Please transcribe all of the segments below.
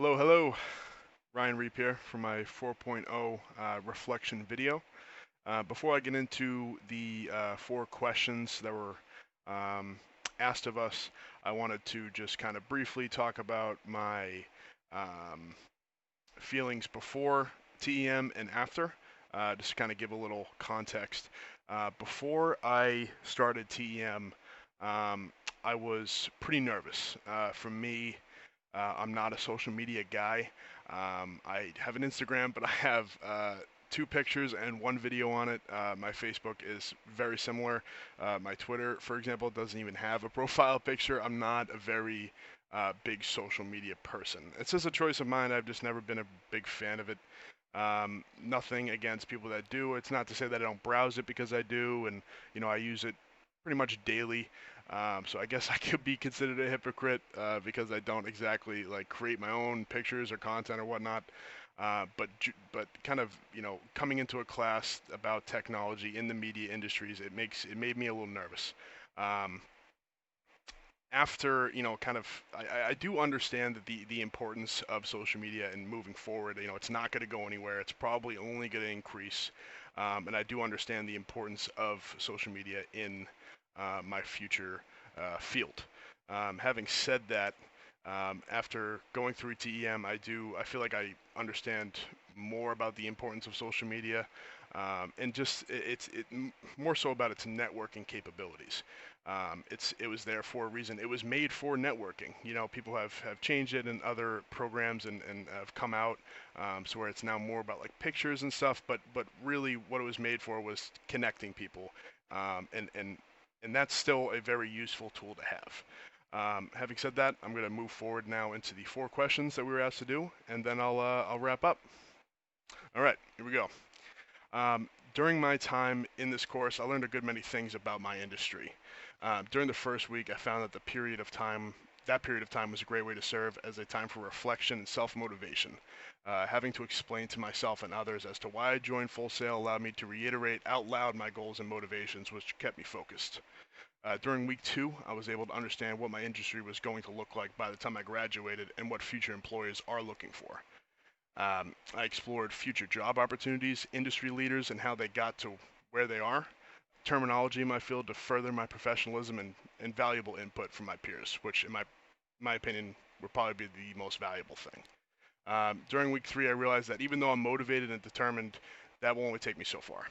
Hello, hello. Ryan Reap here for my 4.0 reflection video. Before I get into the four questions that were um, asked of us, I wanted to just kind of briefly talk about my um, feelings before TEM and after, just to kind of give a little context. Before I started TEM, I was pretty nervous. For me, I'm not a social media guy. I have an Instagram, but I have two pictures and one video on it. My Facebook is very similar. My Twitter, for example, doesn't even have a profile picture. I'm not a very big social media person. It's just a choice of mine. I've just never been a big fan of it. Nothing against people that do. It's not to say that I don't browse it because I do, and I use it pretty much daily. So I guess I could be considered a hypocrite because I don't exactly like create my own pictures or content or whatnot. But kind of coming into a class about technology in the media industries, it made me a little nervous. Um, After kind of I do understand that the importance of social media and moving forward. It's not going to go anywhere. It's probably only going to increase. And I do understand the importance of social media in my future field. Having said that, after going through TEM, I feel like I understand more about the importance of social media, and just more so about its networking capabilities. It was there for a reason. It was made for networking. People have changed it in other programs and have come out, so where it's now more about like pictures and stuff. But really, what it was made for was connecting people, um, and and and that's still a very useful tool to have. Having said that, I'm going to move forward now into the four questions that we were asked to do, and then I'll wrap up. All right, here we go. During my time in this course, I learned a good many things about my industry. During the first week, I found that that period of time was a great way to serve as a time for reflection and self-motivation. Having to explain to myself and others as to why I joined Full Sail allowed me to reiterate out loud my goals and motivations, which kept me focused. During week two, I was able to understand what my industry was going to look like by the time I graduated and what future employers are looking for. I explored future job opportunities, industry leaders, and how they got to where they are, terminology in my field to further my professionalism and valuable input from my peers, which, in my opinion, would probably be the most valuable thing. During week three, I realized that even though I'm motivated and determined, that will only take me so far.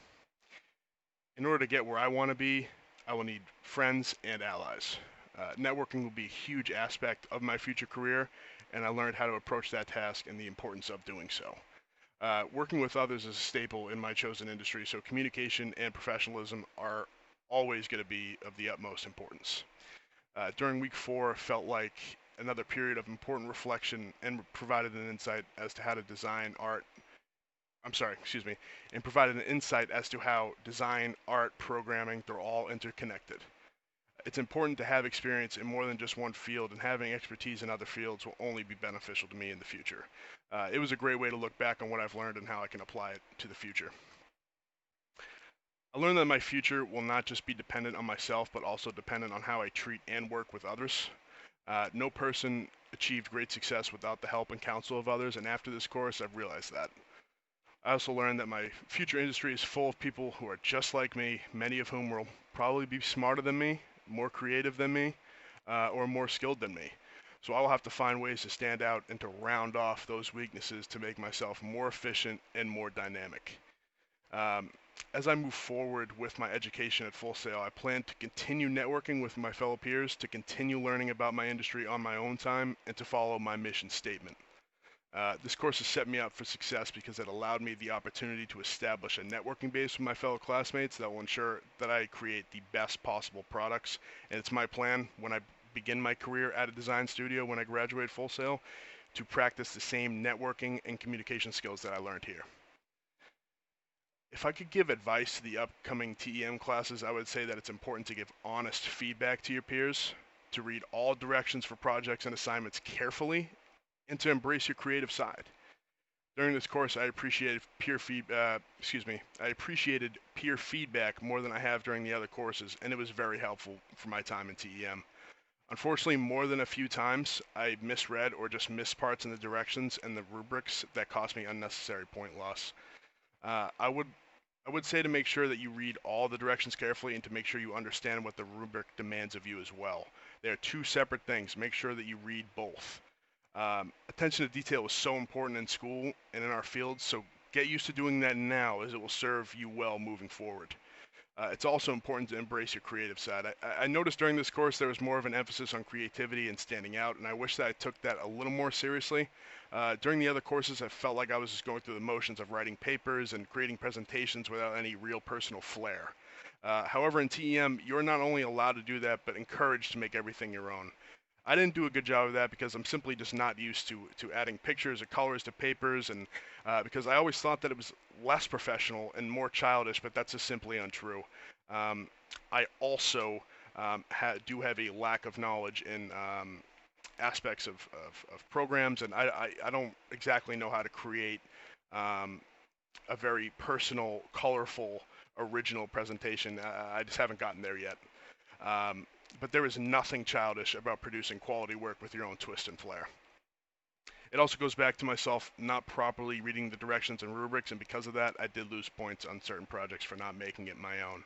In order to get where I want to be, I will need friends and allies. Networking will be a huge aspect of my future career, and I learned how to approach that task and the importance of doing so. Working with others is a staple in my chosen industry, so communication and professionalism are always going to be of the utmost importance. During week four, felt like another period of important reflection and provided an insight as to how to design art. I'm sorry, excuse me, and provided an insight as to how design, art, programming, they're all interconnected. It's important to have experience in more than just one field, and having expertise in other fields will only be beneficial to me in the future. It was a great way to look back on what I've learned and how I can apply it to the future. I learned that my future will not just be dependent on myself, but also dependent on how I treat and work with others. No person achieved great success without the help and counsel of others, and after this course, I've realized that. I also learned that my future industry is full of people who are just like me, many of whom will probably be smarter than me, more creative than me, or more skilled than me. So I will have to find ways to stand out and to round off those weaknesses to make myself more efficient and more dynamic. Um, as I move forward with my education at Full Sail, I plan to continue networking with my fellow peers, to continue learning about my industry on my own time, and to follow my mission statement. This course has set me up for success because it allowed me the opportunity to establish a networking base with my fellow classmates that will ensure that I create the best possible products. And it's my plan when I begin my career at a design studio when I graduate Full Sail to practice the same networking and communication skills that I learned here. If I could give advice to the upcoming TEM classes, I would say that it's important to give honest feedback to your peers, to read all directions for projects and assignments carefully, and to embrace your creative side. During this course, I appreciated peer feedback more than I have during the other courses, and it was very helpful for my time in TEM. Unfortunately, more than a few times, I misread or just missed parts in the directions and the rubrics that cost me unnecessary point loss. Uh, I would I would say to make sure that you read all the directions carefully and to make sure you understand what the rubric demands of you as well. They are two separate things. Make sure that you read both. Attention to detail is so important in school and in our field, so get used to doing that now as it will serve you well moving forward. It's also important to embrace your creative side. I noticed during this course there was more of an emphasis on creativity and standing out, and I wish that I took that a little more seriously. During the other courses, I felt like I was just going through the motions of writing papers and creating presentations without any real personal flair. However, in TEM, you're not only allowed to do that, but encouraged to make everything your own. I didn't do a good job of that because I'm simply just not used to adding pictures or colors to papers, and because I always thought that it was less professional and more childish, but that's just simply untrue. Um, I also do have a lack of knowledge in aspects of programs, and I don't exactly know how to create um, a very personal, colorful, original presentation. I just haven't gotten there yet. Um, but there is nothing childish about producing quality work with your own twist and flair. It also goes back to myself not properly reading the directions and rubrics, and because of that, I did lose points on certain projects for not making it my own.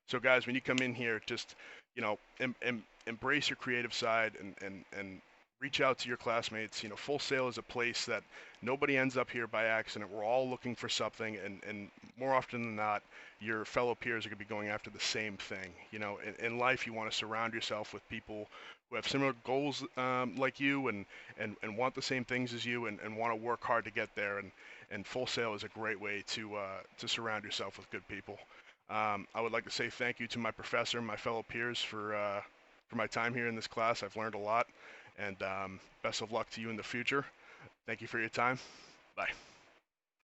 So, guys, when you come in here, just embrace your creative side and reach out to your classmates. Full Sail is a place that nobody ends up here by accident. We're all looking for something, and more often than not, your fellow peers are going to be going after the same thing. In life, you want to surround yourself with people who have similar goals like you and want the same things as you and want to work hard to get there. And Full Sail is a great way to surround yourself with good people. I would like to say thank you to my professor and my fellow peers for my time here in this class. I've learned a lot, and best of luck to you in the future. Thank you for your time. Bye.